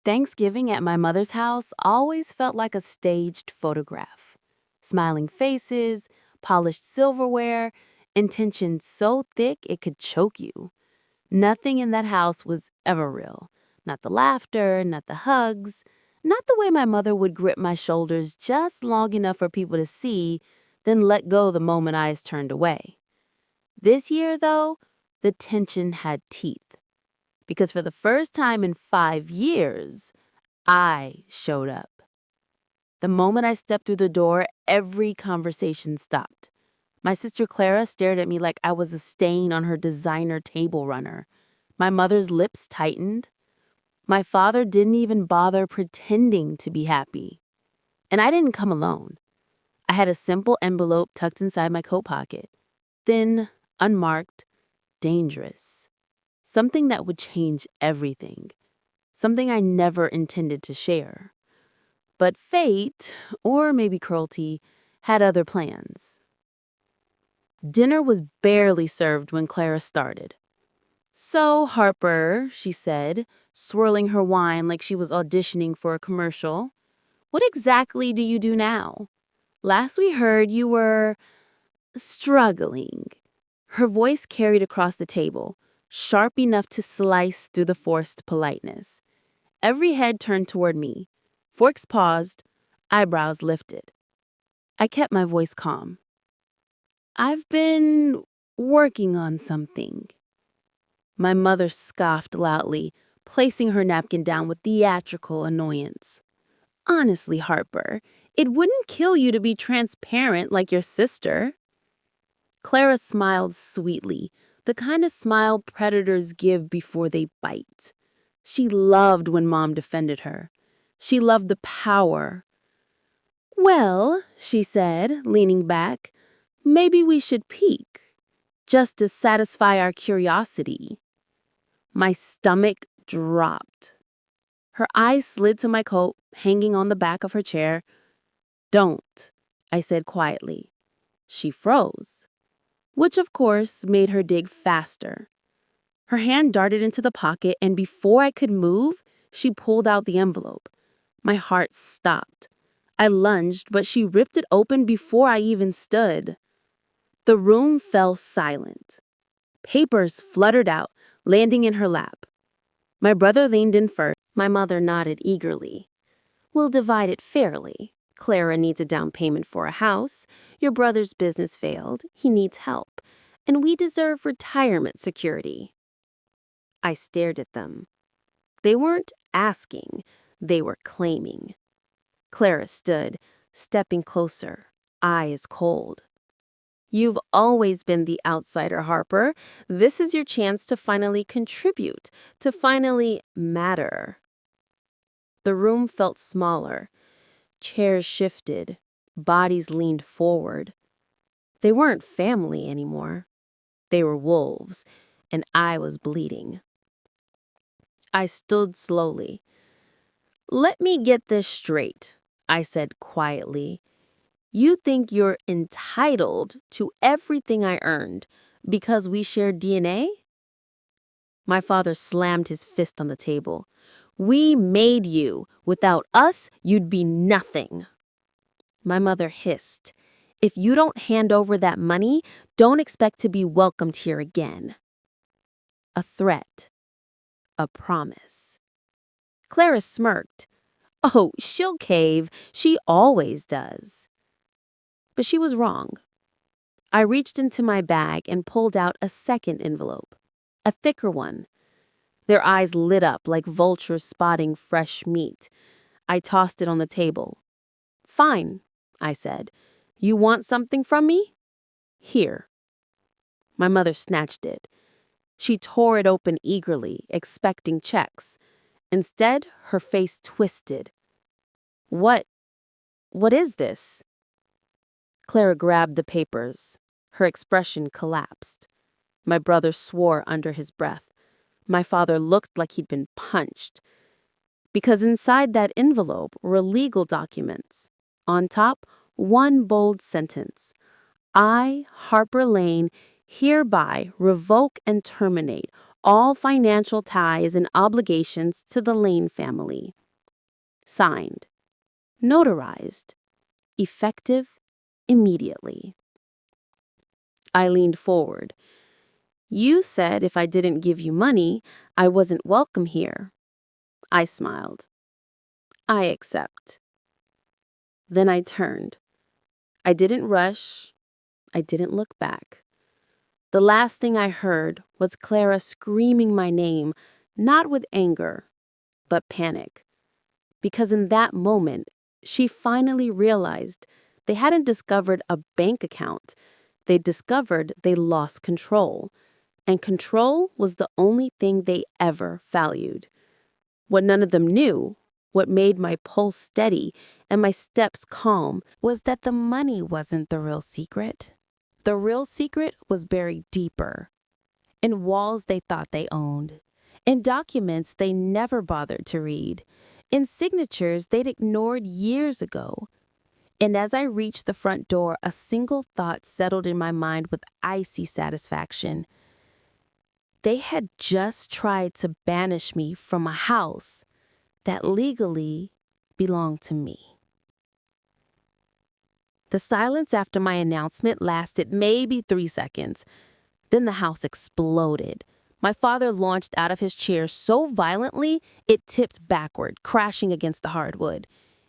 Thanksgiving at my mother's house always felt like a staged photograph. Smiling faces, polished silverware, intention so thick it could choke you. Nothing in that house was ever real. Not the laughter, not the hugs, not the way my mother would grip my shoulders just long enough for people to see, then let go the moment eyes turned away. This year, though, the tension had teeth. Because for the first time in 5 years, I showed up. The moment I stepped through the door, every conversation stopped. My sister Clara stared at me like I was a stain on her designer table runner. My mother's lips tightened. My father didn't even bother pretending to be happy. And I didn't come alone. I had a simple envelope tucked inside my coat pocket. Thin, unmarked, dangerous. Something that would change everything. Something I never intended to share. But fate, or maybe cruelty, had other plans. Dinner was barely served when Clara started. "So, Harper," she said, swirling her wine like she was auditioning for a commercial, "what exactly do you do now? Last we heard you were struggling." Her voice carried across the table, sharp enough to slice through the forced politeness. Every head turned toward me. Forks paused, eyebrows lifted. I kept my voice calm. "I've been working on something." My mother scoffed loudly, placing her napkin down with theatrical annoyance. "Honestly, Harper, it wouldn't kill you to be transparent like your sister." Clara smiled sweetly, the kind of smile predators give before they bite. She loved when Mom defended her. She loved the power. "Well," she said, leaning back, "maybe we should peek, just to satisfy our curiosity." My stomach dropped. Her eyes slid to my coat, hanging on the back of her chair. "Don't," I said quietly. She froze, which of course made her dig faster. Her hand darted into the pocket, and before I could move, she pulled out the envelope. My heart stopped. I lunged, but she ripped it open before I even stood. The room fell silent. Papers fluttered out, landing in her lap. My brother leaned in first. My mother nodded eagerly. "We'll divide it fairly. Clara needs a down payment for a house. Your brother's business failed. He needs help. And we deserve retirement security." I stared at them. They weren't asking. They were claiming. Clara stood, stepping closer, eyes cold. "You've always been the outsider, Harper. This is your chance to finally contribute, to finally matter." The room felt smaller. Chairs shifted. Bodies leaned forward. They weren't family anymore. They were wolves, and I was bleeding. I stood slowly. "Let me get this straight," I said quietly. "You think you're entitled to everything I earned because we share DNA?" My father slammed his fist on the table. "We made you. Without us, you'd be nothing." My mother hissed. "If you don't hand over that money, don't expect to be welcomed here again." A threat. A promise. Clara smirked. "Oh, she'll cave. She always does." But she was wrong. I reached into my bag and pulled out a second envelope, a thicker one. Their eyes lit up like vultures spotting fresh meat. I tossed it on the table. "Fine," I said. "You want something from me? Here." My mother snatched it. She tore it open eagerly, expecting checks. Instead, her face twisted. What is this?" Clara grabbed the papers. Her expression collapsed. My brother swore under his breath. My father looked like he'd been punched. Because inside that envelope were legal documents. On top, one bold sentence. "I, Harper Lane, hereby revoke and terminate all financial ties and obligations to the Lane family. Signed. Notarized. Effective immediately. I leaned forward. You said if I didn't give you money, I wasn't welcome here. I smiled. I accept. Then I turned. I didn't rush. I didn't look back. The last thing I heard was Clara screaming my name, not with anger, but panic. Because in that moment, she finally realized they hadn't discovered a bank account. They discovered they lost control. And control was the only thing they ever valued. What none of them knew, what made my pulse steady and my steps calm, was that the money wasn't the real secret. The real secret was buried deeper, in walls they thought they owned, in documents they never bothered to read, in signatures they'd ignored years ago. And as I reached the front door, a single thought settled in my mind with icy satisfaction. They had just tried to banish me from a house that legally belonged to me. The silence after my announcement lasted maybe 3 seconds. Then the house exploded. My father launched out of his chair so violently, it tipped backward, crashing against the hardwood.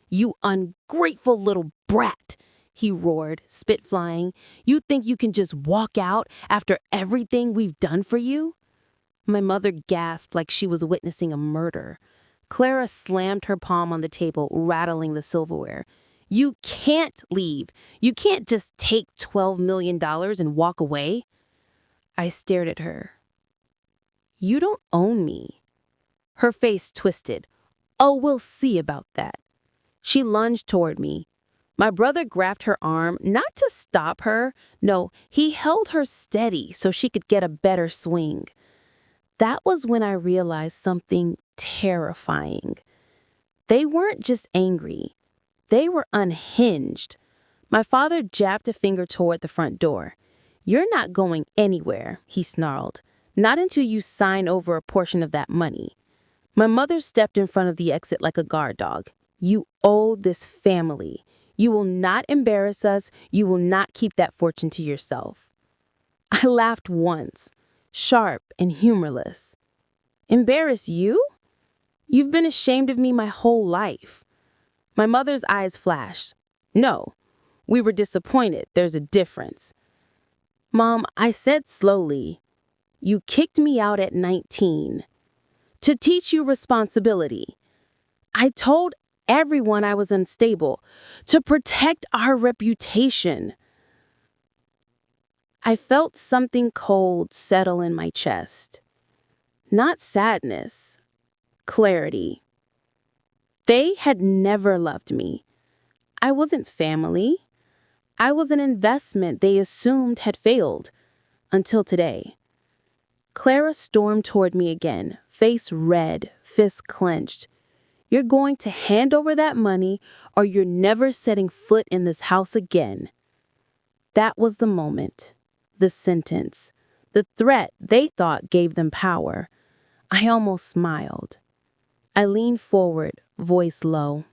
"You ungrateful little brat," he roared, spit flying. "You think you can just walk out after everything we've done for you?" My mother gasped like she was witnessing a murder. Clara slammed her palm on the table, rattling the silverware. "You can't leave. You can't just take $12 million and walk away." I stared at her. "You don't own me." Her face twisted. "Oh, we'll see about that." She lunged toward me. My brother grabbed her arm, not to stop her. No, he held her steady so she could get a better swing. That was when I realized something terrifying. They weren't just angry. They were unhinged. My father jabbed a finger toward the front door. "You're not going anywhere," he snarled. "Not until you sign over a portion of that money." My mother stepped in front of the exit like a guard dog. "You owe this family. You will not embarrass us. You will not keep that fortune to yourself." I laughed once, sharp and humorless. "Embarrass you? You've been ashamed of me my whole life." My mother's eyes flashed. "No, we were disappointed. There's a difference." "Mom," I said slowly, "you kicked me out at 19 to teach you responsibility. I told everyone I was unstable to protect our reputation." I felt something cold settle in my chest. Not sadness, clarity. They had never loved me. I wasn't family. I was an investment they assumed had failed. Until today. Clara stormed toward me again, face red, fists clenched. "You're going to hand over that money, or you're never setting foot in this house again." That was the moment, the sentence, the threat they thought gave them power. I almost smiled. I leaned forward, voice low.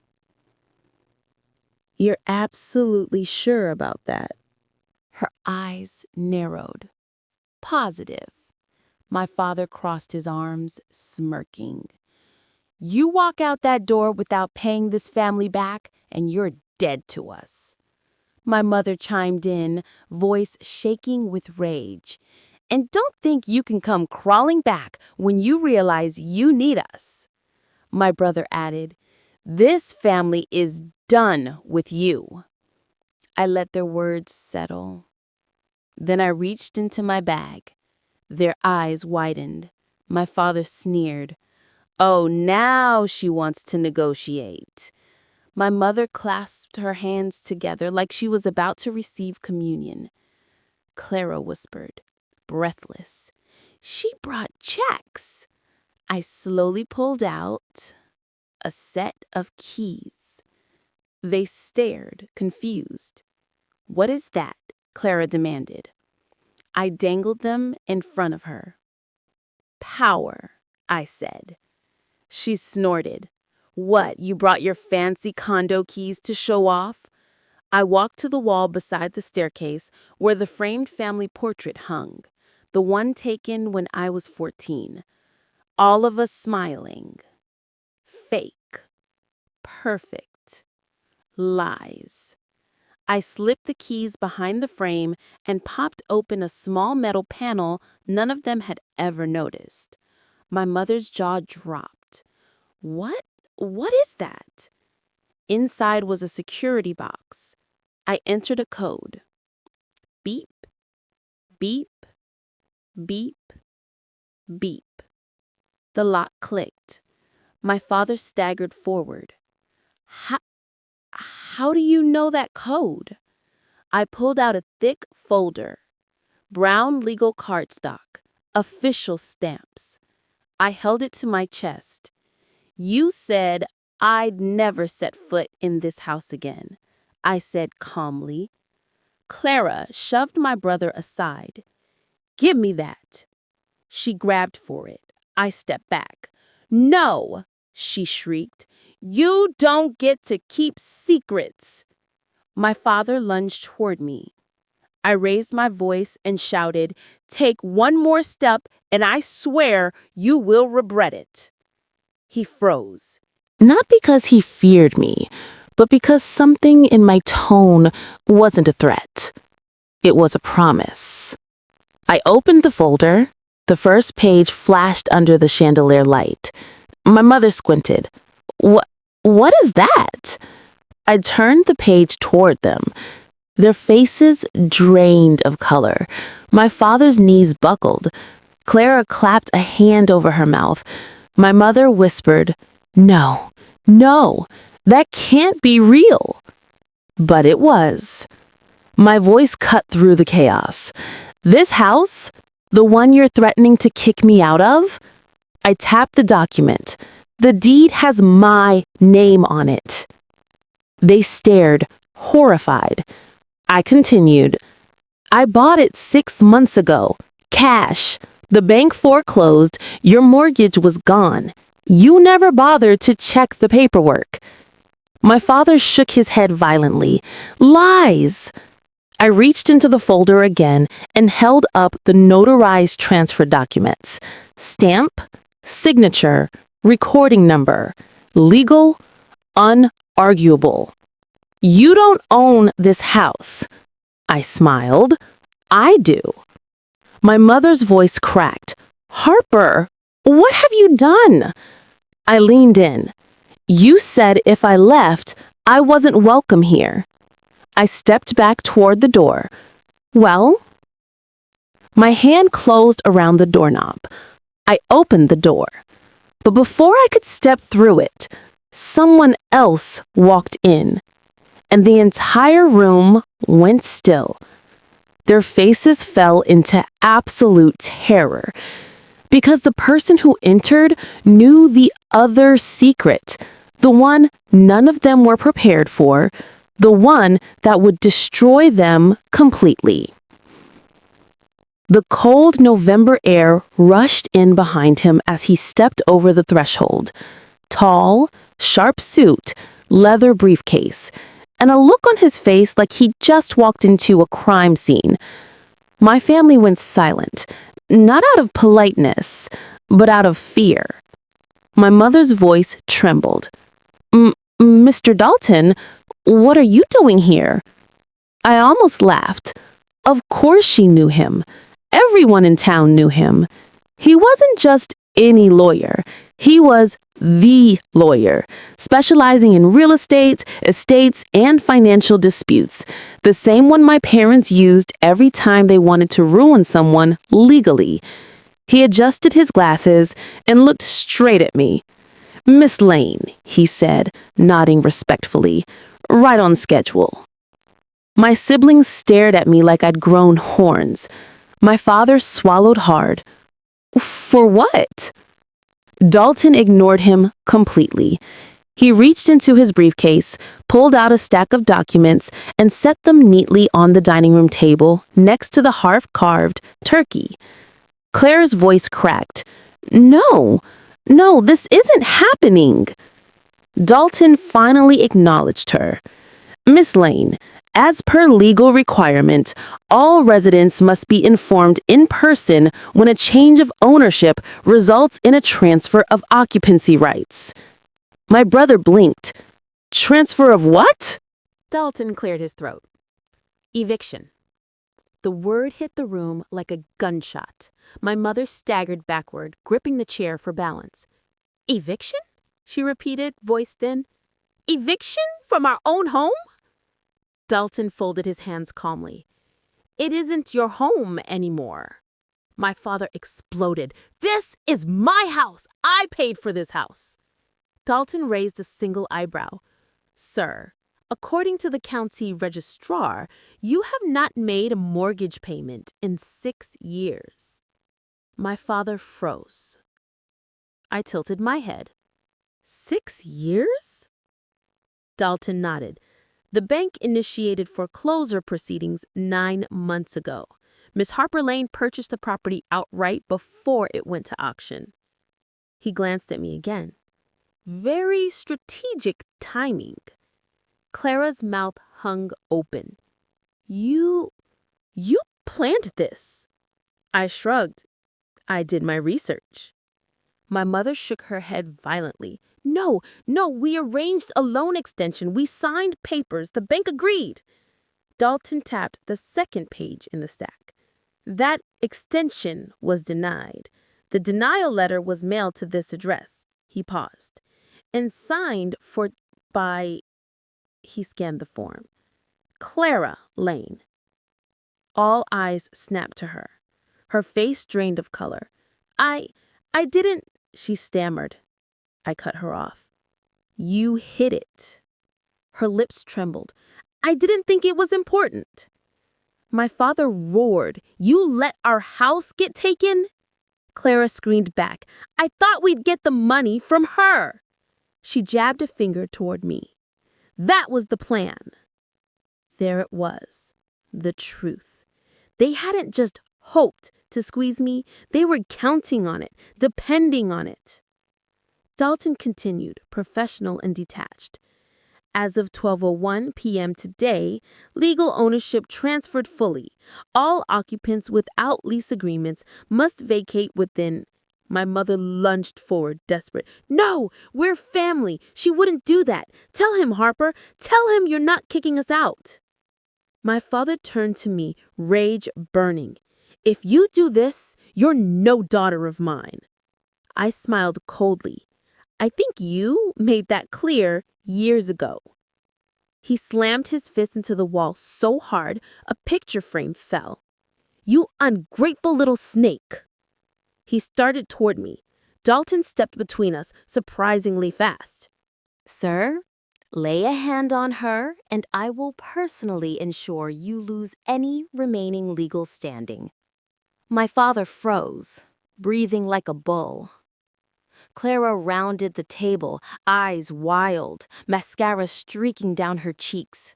"You're absolutely sure about that?" Her eyes narrowed. "Positive." My father crossed his arms, smirking. "You walk out that door without paying this family back, and you're dead to us." My mother chimed in, voice shaking with rage. "And don't think you can come crawling back when you realize you need us." My brother added, "This family is done with you." I let their words settle. Then I reached into my bag. Their eyes widened. My father sneered. "Oh, now she wants to negotiate." My mother clasped her hands together like she was about to receive communion. Clara whispered, breathless, "She brought checks." I slowly pulled out a set of keys. They stared, confused. "What is that?" Clara demanded. I dangled them in front of her. Power, I said. She snorted. What, you brought your fancy condo keys to show off? I walked to the wall beside the staircase where the framed family portrait hung, the one taken when I was 14. All of us smiling. Fake. Perfect. Lies. I slipped the keys behind the frame and popped open a small metal panel none of them had ever noticed. My mother's jaw dropped. What? What is that? Inside was a security box. I entered a code. Beep, beep, beep, beep. The lock clicked. My father staggered forward. How do you know that code? I pulled out a thick folder. Brown legal cardstock. Official stamps. I held it to my chest. You said I'd never set foot in this house again, I said calmly. Clara shoved my brother aside. Give me that. She grabbed for it. I stepped back. No, she shrieked. You don't get to keep secrets. My father lunged toward me. I raised my voice and shouted, Take one more step and I swear you will regret it. He froze. Not because he feared me, but because something in my tone wasn't a threat. It was a promise. I opened the folder. The first page flashed under the chandelier light. My mother squinted. What is that? I turned the page toward them. Their faces drained of color. My father's knees buckled. Clara clapped a hand over her mouth. My mother whispered, No, that can't be real. But it was. My voice cut through the chaos. This house? The one you're threatening to kick me out of? I tapped the document. The deed has my name on it. They stared, horrified. I continued. I bought it 6 months ago. Cash. The bank foreclosed. Your mortgage was gone. You never bothered to check the paperwork. My father shook his head violently. Lies! I reached into the folder again and held up the notarized transfer documents. Stamp, signature, recording number, legal, unarguable. You don't own this house. I smiled. I do. My mother's voice cracked. Harper, what have you done? I leaned in. You said if I left, I wasn't welcome here. I stepped back toward the door. Well? My hand closed around the doorknob. I opened the door. But before I could step through it, someone else walked in, and the entire room went still. Their faces fell into absolute terror, because the person who entered knew the other secret, the one none of them were prepared for, the one that would destroy them completely. The cold November air rushed in behind him as he stepped over the threshold. Tall, sharp suit, leather briefcase, and a look on his face like he just walked into a crime scene. My family went silent, not out of politeness, but out of fear. My mother's voice trembled. Mr. Dalton, what are you doing here? I almost laughed. Of course she knew him. Everyone in town knew him. He wasn't just any lawyer. He was the lawyer, specializing in real estate, estates, and financial disputes, the same one my parents used every time they wanted to ruin someone legally. He adjusted his glasses and looked straight at me. Miss Lane, he said, nodding respectfully, right on schedule. My siblings stared at me like I'd grown horns. My father swallowed hard. For what? Dalton ignored him completely. He reached into his briefcase, pulled out a stack of documents, and set them neatly on the dining room table next to the half-carved turkey. Claire's voice cracked. No, no, this isn't happening. Dalton finally acknowledged her. Miss Lane, as per legal requirement, all residents must be informed in person when a change of ownership results in a transfer of occupancy rights. My brother blinked. Transfer of what? Dalton cleared his throat. Eviction. The word hit the room like a gunshot. My mother staggered backward, gripping the chair for balance. Eviction? She repeated, voice thin. Eviction from our own home? Dalton folded his hands calmly. It isn't your home anymore. My father exploded. This is my house. I paid for this house. Dalton raised a single eyebrow. Sir, according to the county registrar, you have not made a mortgage payment in 6 years. My father froze. I tilted my head. 6 years? Dalton nodded. The bank initiated foreclosure proceedings 9 months ago. Miss Harper Lane purchased the property outright before it went to auction. He glanced at me again. Very strategic timing. Clara's mouth hung open. You planned this. I shrugged. I did my research. My mother shook her head violently. No, we arranged a loan extension. We signed papers. The bank agreed. Dalton tapped the second page in the stack. That extension was denied. The denial letter was mailed to this address. He paused. And signed by, he scanned the form, Clara Lane. All eyes snapped to her. Her face drained of color. I didn't, she stammered. I cut her off. You hid it. Her lips trembled. I didn't think it was important. My father roared. You let our house get taken? Clara screamed back. I thought we'd get the money from her. She jabbed a finger toward me. That was the plan. There it was, the truth. They hadn't just hoped to squeeze me, they were counting on it, depending on it. Dalton continued, professional and detached. As of 12:01 p.m. today, legal ownership transferred fully. All occupants without lease agreements must vacate within. My mother lunged forward, desperate. No, we're family. She wouldn't do that. Tell him, Harper. Tell him you're not kicking us out. My father turned to me, rage burning. If you do this, you're no daughter of mine. I smiled coldly. I think you made that clear years ago. He slammed his fist into the wall so hard, a picture frame fell. You ungrateful little snake. He started toward me. Dalton stepped between us, surprisingly fast. Sir, lay a hand on her, and I will personally ensure you lose any remaining legal standing. My father froze, breathing like a bull. Clara rounded the table, eyes wild, mascara streaking down her cheeks.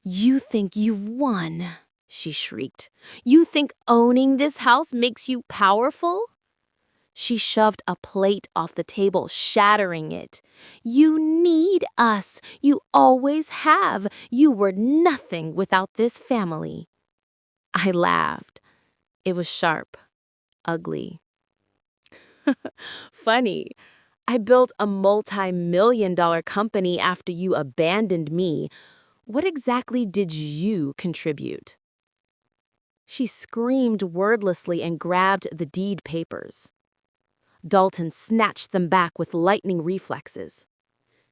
You think you've won, she shrieked. You think owning this house makes you powerful? She shoved a plate off the table, shattering it. You need us. You always have. You were nothing without this family. I laughed. It was sharp, ugly. Funny. I built a multi-million-dollar company after you abandoned me. What exactly did you contribute? She screamed wordlessly and grabbed the deed papers. Dalton snatched them back with lightning reflexes.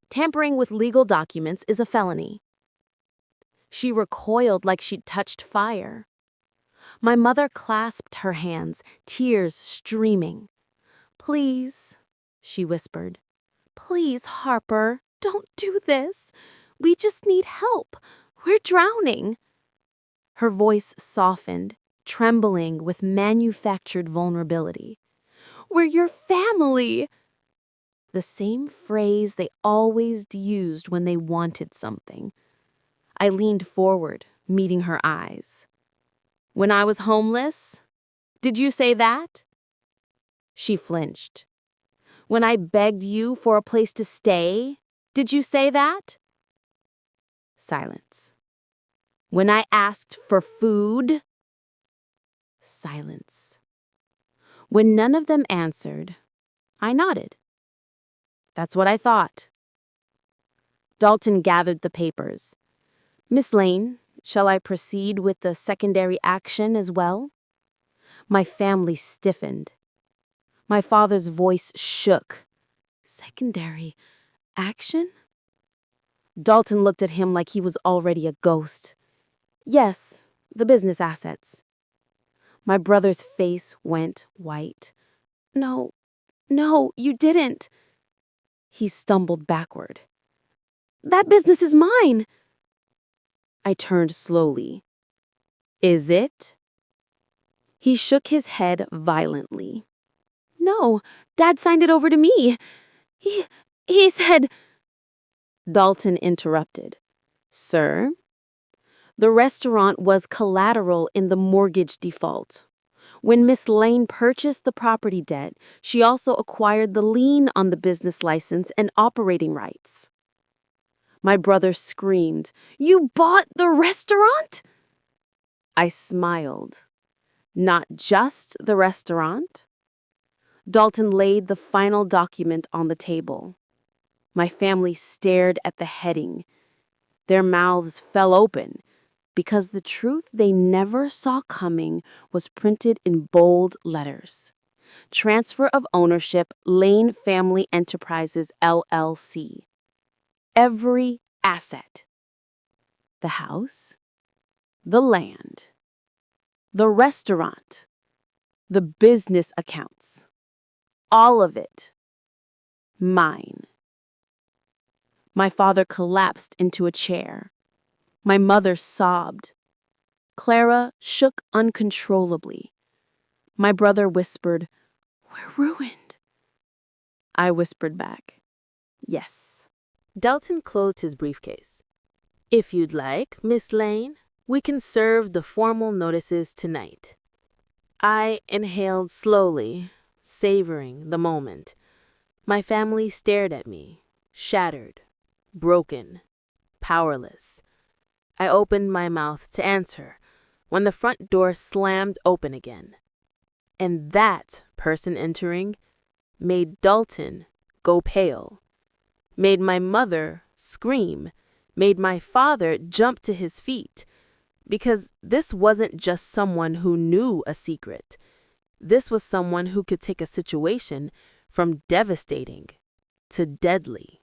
Tampering with legal documents is a felony. She recoiled like she'd touched fire. My mother clasped her hands, tears streaming. Please, she whispered. Please, Harper, don't do this. We just need help. We're drowning. Her voice softened, trembling with manufactured vulnerability. We're your family. The same phrase they always used when they wanted something. I leaned forward, meeting her eyes. When I was homeless, did you say that? She flinched. When I begged you for a place to stay, did you say that? Silence. When I asked for food? Silence. When none of them answered, I nodded. That's what I thought. Dalton gathered the papers. Miss Lane, shall I proceed with the secondary action as well? My family stiffened. My father's voice shook. Secondary action? Dalton looked at him like he was already a ghost. Yes, the business assets. My brother's face went white. No, you didn't. He stumbled backward. That business is mine. I turned slowly. Is it? He shook his head violently. No, Dad signed it over to me. He said... Dalton interrupted. Sir? The restaurant was collateral in the mortgage default. When Miss Lane purchased the property debt, she also acquired the lien on the business license and operating rights. My brother screamed, You bought the restaurant? I smiled. Not just the restaurant. Dalton laid the final document on the table. My family stared at the heading. Their mouths fell open because the truth they never saw coming was printed in bold letters. Transfer of ownership, Lane Family Enterprises, LLC. Every asset. The house, the land, the restaurant, the business accounts. All of it. Mine. My father collapsed into a chair. My mother sobbed. Clara shook uncontrollably. My brother whispered, We're ruined. I whispered back, Yes. Dalton closed his briefcase. If you'd like, Miss Lane, we can serve the formal notices tonight. I inhaled slowly, savoring the moment. My family stared at me, shattered, broken, powerless. I opened my mouth to answer when the front door slammed open again. And that person entering made Dalton go pale, made my mother scream, made my father jump to his feet. Because this wasn't just someone who knew a secret. This was someone who could take a situation from devastating to deadly.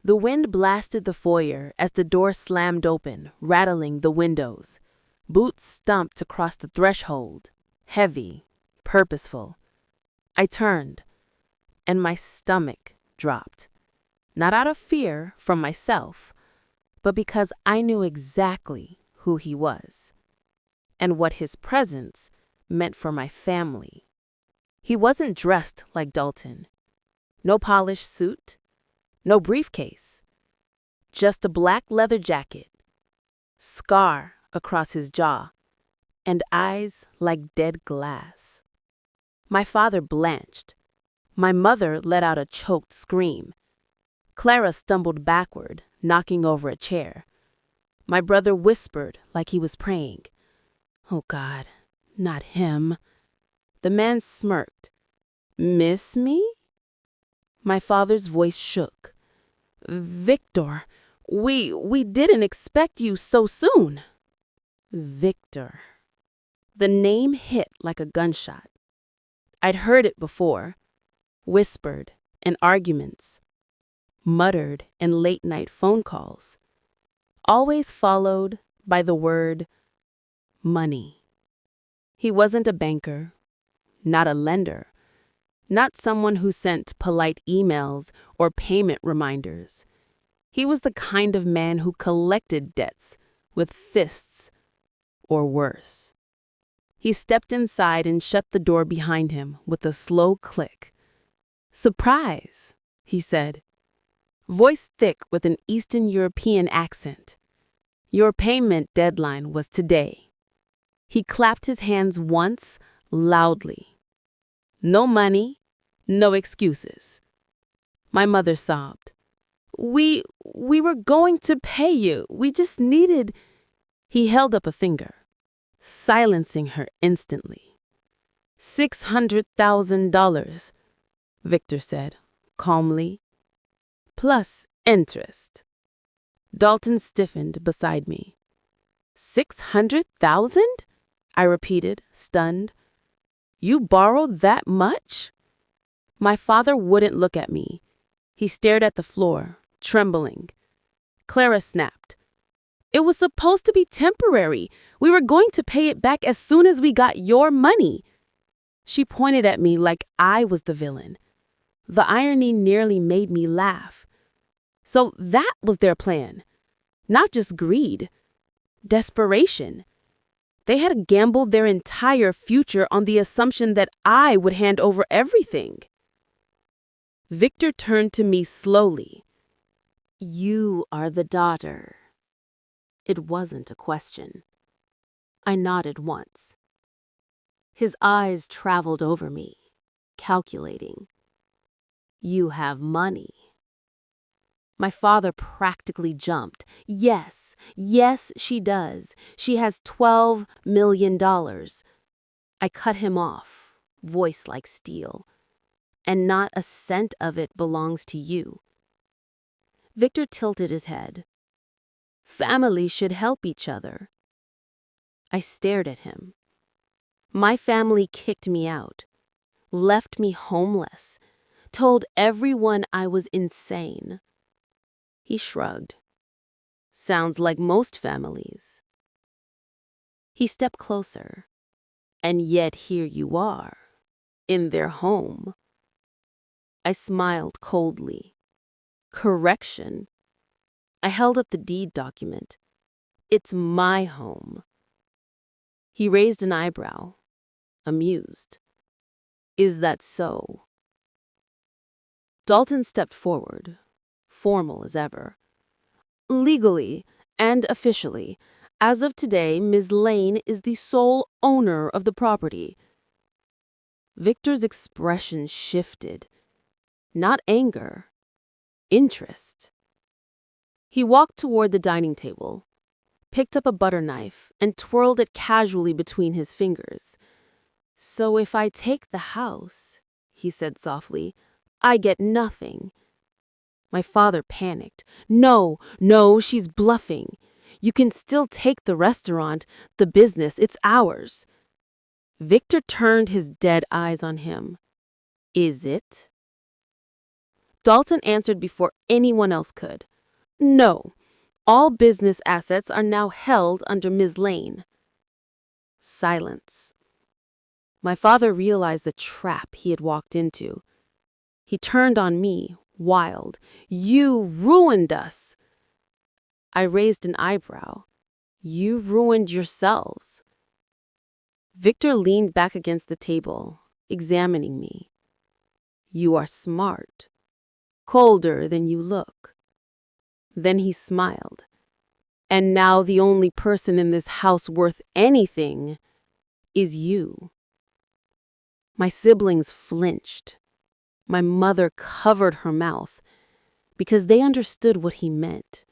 The wind blasted the foyer as the door slammed open, rattling the windows. Boots stomped across the threshold, heavy, purposeful. I turned, and my stomach dropped. Not out of fear from myself, but because I knew exactly who he was and what his presence meant for my family. He wasn't dressed like Dalton. No polished suit, no briefcase, just a black leather jacket, scar across his jaw, and eyes like dead glass. My father blanched. My mother let out a choked scream. Clara stumbled backward, knocking over a chair. My brother whispered like he was praying. Oh God, not him. The man smirked. Miss me? My father's voice shook. Victor, we didn't expect you so soon. Victor. The name hit like a gunshot. I'd heard it before, whispered in arguments, muttered in late-night phone calls, always followed by the word money. He wasn't a banker, not a lender, not someone who sent polite emails or payment reminders. He was the kind of man who collected debts with fists or worse. He stepped inside and shut the door behind him with a slow click. Surprise, he said, voice thick with an Eastern European accent. Your payment deadline was today. He clapped his hands once, loudly. No money, no excuses. My mother sobbed. We were going to pay you. We just needed. He held up a finger, silencing her instantly. $600,000, Victor said, calmly, plus interest. Dalton stiffened beside me. 600,000? I repeated, stunned. You borrowed that much? My father wouldn't look at me. He stared at the floor, trembling. Clara snapped. It was supposed to be temporary. We were going to pay it back as soon as we got your money. She pointed at me like I was the villain. The irony nearly made me laugh. So that was their plan. Not just greed. Desperation. They had gambled their entire future on the assumption that I would hand over everything. Victor turned to me slowly. You are the daughter. It wasn't a question. I nodded once. His eyes traveled over me, calculating. You have money. My father practically jumped. Yes, she does. She has $12 million. I cut him off, voice like steel. And not a cent of it belongs to you. Victor tilted his head. Families should help each other. I stared at him. My family kicked me out, left me homeless, told everyone I was insane. He shrugged. Sounds like most families. He stepped closer. And yet here you are, in their home. I smiled coldly. Correction. I held up the deed document. It's my home. He raised an eyebrow, amused. Is that so? Dalton stepped forward, formal as ever. Legally and officially, as of today, Ms. Lane is the sole owner of the property. Victor's expression shifted. Not anger, interest. He walked toward the dining table, picked up a butter knife, and twirled it casually between his fingers. So if I take the house, he said softly, I get nothing. My father panicked. No, she's bluffing. You can still take the restaurant, the business, it's ours. Victor turned his dead eyes on him. Is it? Dalton answered before anyone else could. No, all business assets are now held under Ms. Lane. Silence. My father realized the trap he had walked into. He turned on me, wild. You ruined us. I raised an eyebrow. You ruined yourselves. Victor leaned back against the table, examining me. You are smart. Colder than you look. Then he smiled. And now the only person in this house worth anything is you. My siblings flinched. My mother covered her mouth because they understood what he meant.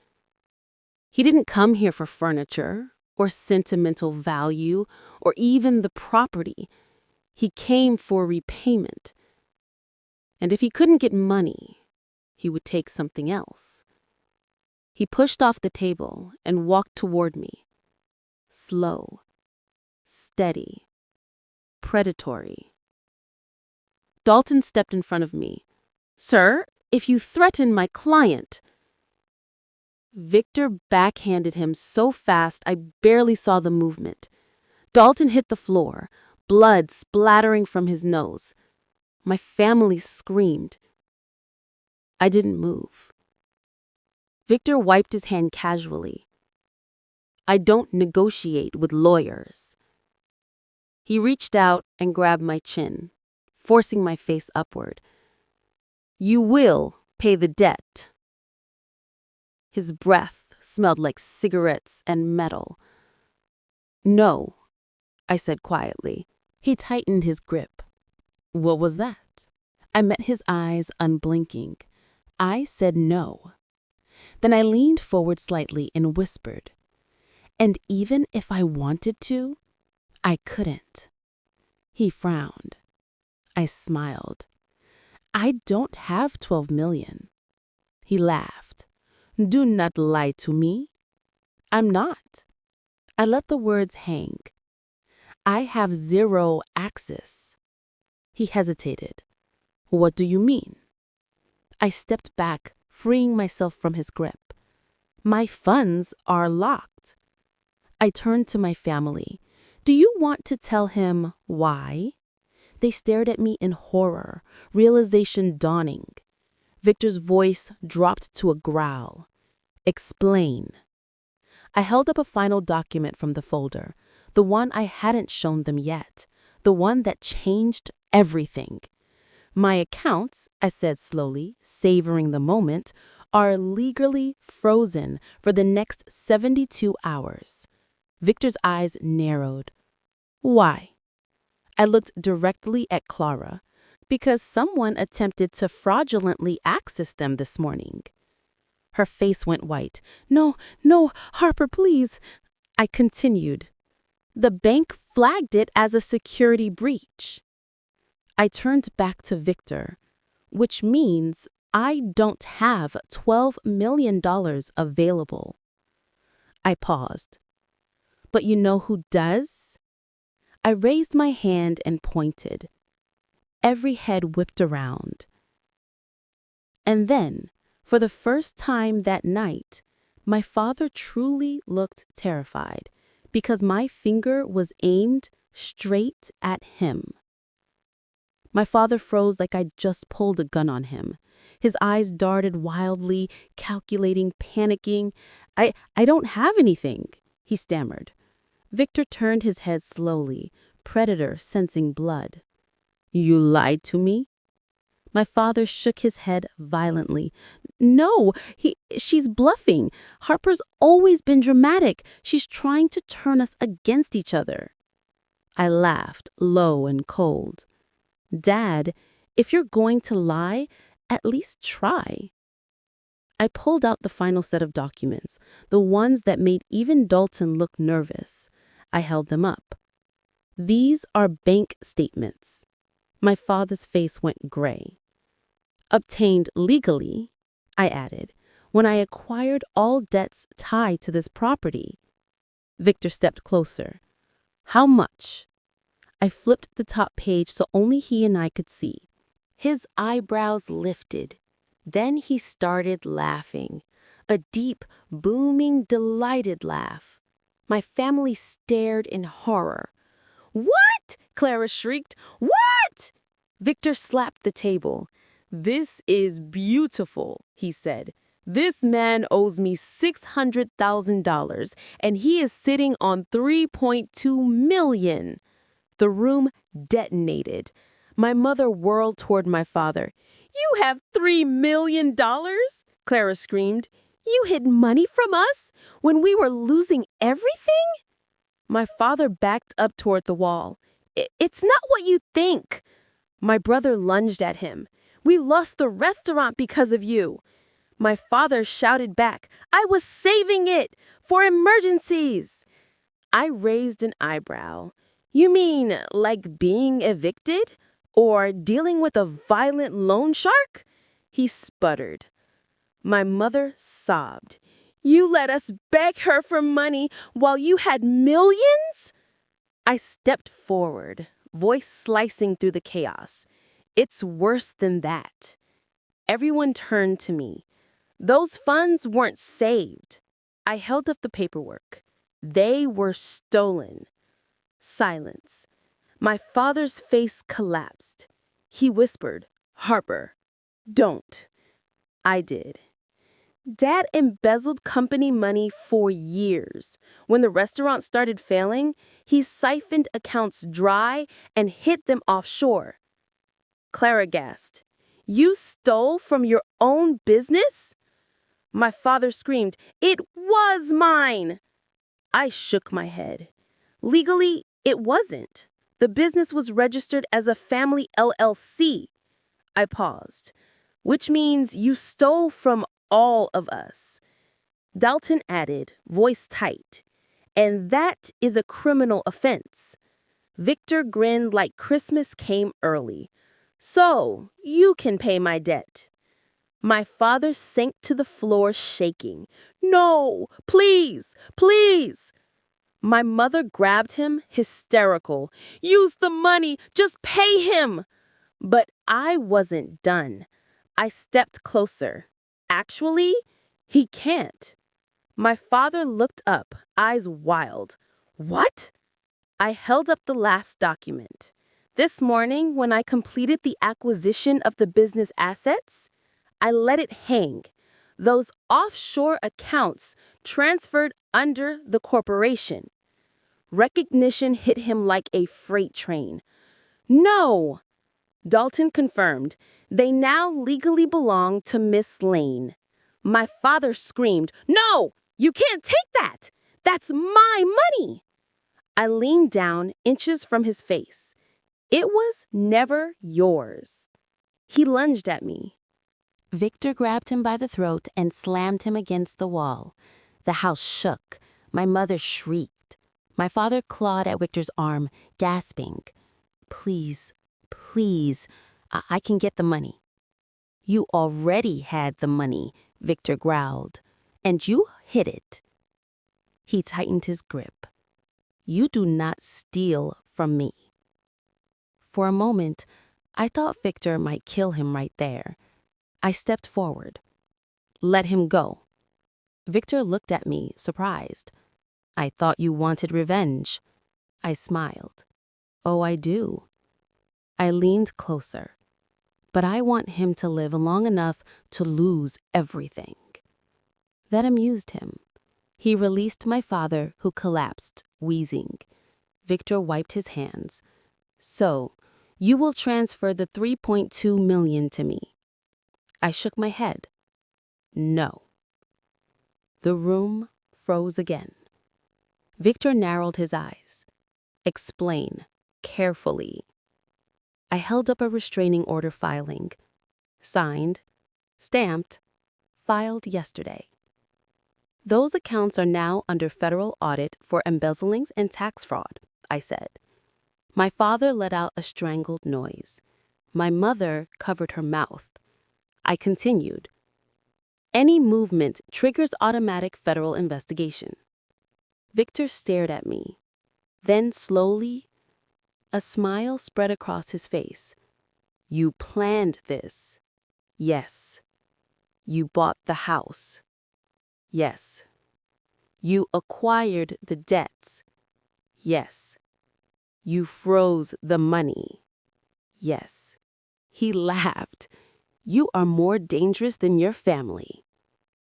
He didn't come here for furniture or sentimental value or even the property. He came for repayment. And if he couldn't get money, he would take something else. He pushed off the table and walked toward me. Slow, steady, predatory. Dalton stepped in front of me. Sir, if you threaten my client. Victor backhanded him so fast I barely saw the movement. Dalton hit the floor, blood splattering from his nose. My family screamed. I didn't move. Victor wiped his hand casually. I don't negotiate with lawyers. He reached out and grabbed my chin, forcing my face upward. You will pay the debt. His breath smelled like cigarettes and metal. No, I said quietly. He tightened his grip. What was that? I met his eyes unblinking. I said no. Then I leaned forward slightly and whispered, "And even if I wanted to, I couldn't." He frowned. I smiled. "I don't have 12 million. He laughed. "Do not lie to me." "I'm not." I let the words hang. "I have zero access." He hesitated. "What do you mean?" I stepped back, freeing myself from his grip. "My funds are locked." I turned to my family. "Do you want to tell him why?" They stared at me in horror, realization dawning. Victor's voice dropped to a growl. "Explain." I held up a final document from the folder, the one I hadn't shown them yet, the one that changed everything. "My accounts," I said slowly, savoring the moment, "are legally frozen for the next 72 hours. Victor's eyes narrowed. "Why?" I looked directly at Clara. "Because someone attempted to fraudulently access them this morning." Her face went white. "No, no, Harper, please." I continued. "The bank flagged it as a security breach." I turned back to Victor, "Which means I don't have $12 million available." I paused. "But you know who does?" I raised my hand and pointed. Every head whipped around. And then, for the first time that night, my father truly looked terrified because my finger was aimed straight at him. My father froze like I'd just pulled a gun on him. His eyes darted wildly, calculating, panicking. I don't have anything," he stammered. Victor turned his head slowly, predator sensing blood. "You lied to me?" My father shook his head violently. "No, she's bluffing. Harper's always been dramatic. She's trying to turn us against each other." I laughed, low and cold. "Dad, if you're going to lie, at least try." I pulled out the final set of documents, the ones that made even Dalton look nervous. I held them up. "These are bank statements." My father's face went gray. "Obtained legally," I added, "when I acquired all debts tied to this property." Victor stepped closer. "How much?" I flipped the top page so only he and I could see. His eyebrows lifted. Then he started laughing, a deep, booming, delighted laugh. My family stared in horror. "What?" Clara shrieked. "What?" Victor slapped the table. "This is beautiful," he said. "This man owes me $600,000, and he is sitting on $3.2 million." The room detonated. My mother whirled toward my father. "You have $3 million?" Clara screamed. "You hid money from us when we were losing everything?" My father backed up toward the wall. "It's not what you think." My brother lunged at him. "We lost the restaurant because of you." My father shouted back, "I was saving it for emergencies." I raised an eyebrow. "You mean like being evicted? Or dealing with a violent loan shark?" He sputtered. My mother sobbed. "You let us beg her for money while you had millions?" I stepped forward, voice slicing through the chaos. "It's worse than that." Everyone turned to me. "Those funds weren't saved." I held up the paperwork. "They were stolen." Silence. My father's face collapsed. He whispered, "Harper, don't." I did. Dad embezzled company money for years. When the restaurant started failing, he siphoned accounts dry and hid them offshore. Clara gasped. "You stole from your own business?" My father screamed, "It was mine." I shook my head. Legally, it wasn't. The business was registered as a family LLC. I paused. Which means you stole from all of us. Dalton added, voice tight. And that is a criminal offense. Victor grinned like Christmas came early. So, you can pay my debt. My father sank to the floor shaking. No, please, please. My mother grabbed him, hysterical. Use the money, just pay him. But I wasn't done. I stepped closer. Actually, he can't. My father looked up, eyes wild. What? I held up the last document. This morning, when I completed the acquisition of the business assets, I let it hang. Those offshore accounts transferred under the corporation. Recognition hit him like a freight train. No! Dalton confirmed. They now legally belong to Miss Lane. My father screamed, "No! You can't take that! That's my money!" I leaned down inches from his face. It was never yours. He lunged at me. Victor grabbed him by the throat and slammed him against the wall. The house shook. My mother shrieked. My father clawed at Victor's arm, gasping. Please, please, I can get the money. You already had the money, Victor growled, and you hid it. He tightened his grip. You do not steal from me. For a moment, I thought Victor might kill him right there. I stepped forward. Let him go. Victor looked at me, surprised. I thought you wanted revenge. I smiled. Oh, I do. I leaned closer. But I want him to live long enough to lose everything. That amused him. He released my father, who collapsed, wheezing. Victor wiped his hands. So, you will transfer the $3.2 million to me. I shook my head. No. The room froze again. Victor narrowed his eyes. Explain, carefully. I held up a restraining order filing. Signed, stamped, filed yesterday. Those accounts are now under federal audit for embezzlings and tax fraud, I said. My father let out a strangled noise. My mother covered her mouth. I continued. Any movement triggers automatic federal investigation. Victor stared at me. Then slowly, a smile spread across his face. You planned this. Yes. You bought the house. Yes. You acquired the debts. Yes. You froze the money. Yes. He laughed. You are more dangerous than your family.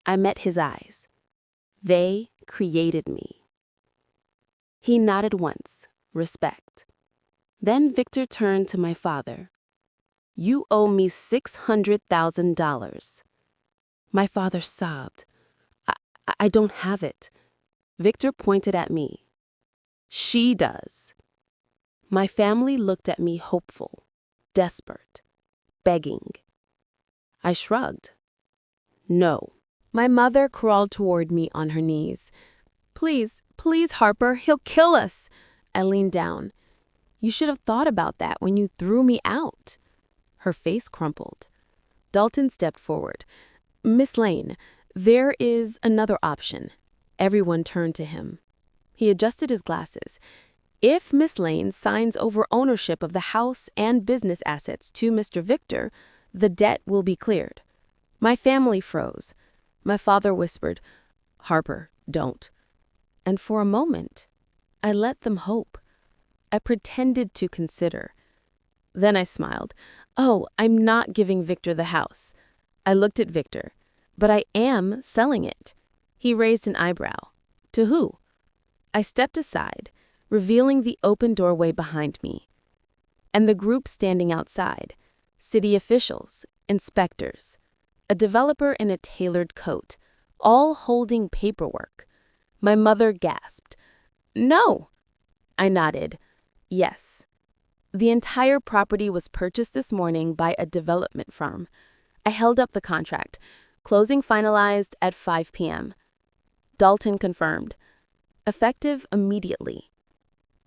I met his eyes. They created me. He nodded once, respect. Then Victor turned to my father. You owe me $600,000. My father sobbed. I don't have it. Victor pointed at me. She does. My family looked at me hopeful, desperate, begging. I shrugged. No. My mother crawled toward me on her knees. Please, please, Harper, he'll kill us. I leaned down. You should have thought about that when you threw me out. Her face crumpled. Dalton stepped forward. Miss Lane, there is another option. Everyone turned to him. He adjusted his glasses. If Miss Lane signs over ownership of the house and business assets to Mr. Victor, the debt will be cleared. My family froze. My father whispered, Harper, don't. And for a moment, I let them hope. I pretended to consider. Then I smiled. Oh, I'm not giving Victor the house. I looked at Victor. But I am selling it. He raised an eyebrow. To who? I stepped aside, revealing the open doorway behind me. And the group standing outside. City officials, inspectors, a developer in a tailored coat, all holding paperwork. My mother gasped. No. I nodded. Yes. The entire property was purchased this morning by a development firm. I held up the contract. Closing finalized at 5 p.m. Dalton confirmed. Effective immediately.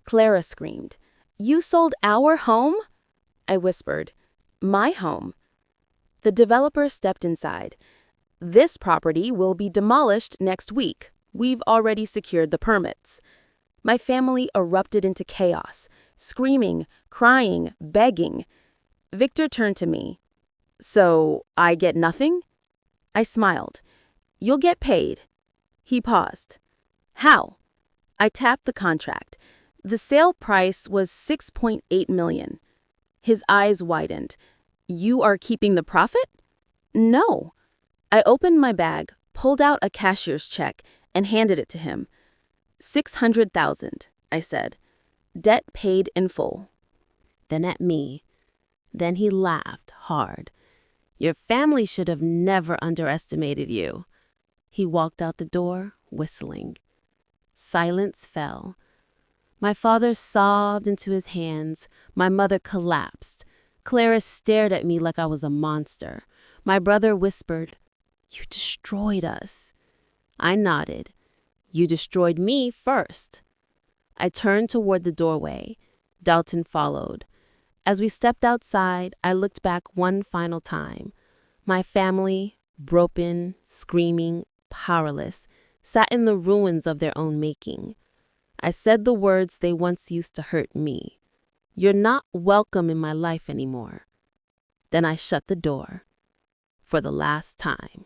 Clara screamed. "You sold our home?" I whispered. "My home." The developer stepped inside. "This property will be demolished next week. We've already secured the permits." My family erupted into chaos, screaming, crying, begging. Victor turned to me. "So, I get nothing?" I smiled. "You'll get paid." He paused. "How?" I tapped the contract. The sale price was $6.8 million. His eyes widened. "You are keeping the profit?" "No." I opened my bag, pulled out a cashier's check, and handed it to him. $600,000, I said. Debt paid in full. Then at me. Then he laughed hard. "Your family should have never underestimated you." He walked out the door, whistling. Silence fell. My father sobbed into his hands. My mother collapsed. Clara stared at me like I was a monster. My brother whispered, "You destroyed us." I nodded. "You destroyed me first." I turned toward the doorway. Dalton followed. As we stepped outside, I looked back one final time. My family, broken, screaming, powerless, sat in the ruins of their own making. I said the words they once used to hurt me. "You're not welcome in my life anymore." Then I shut the door for the last time.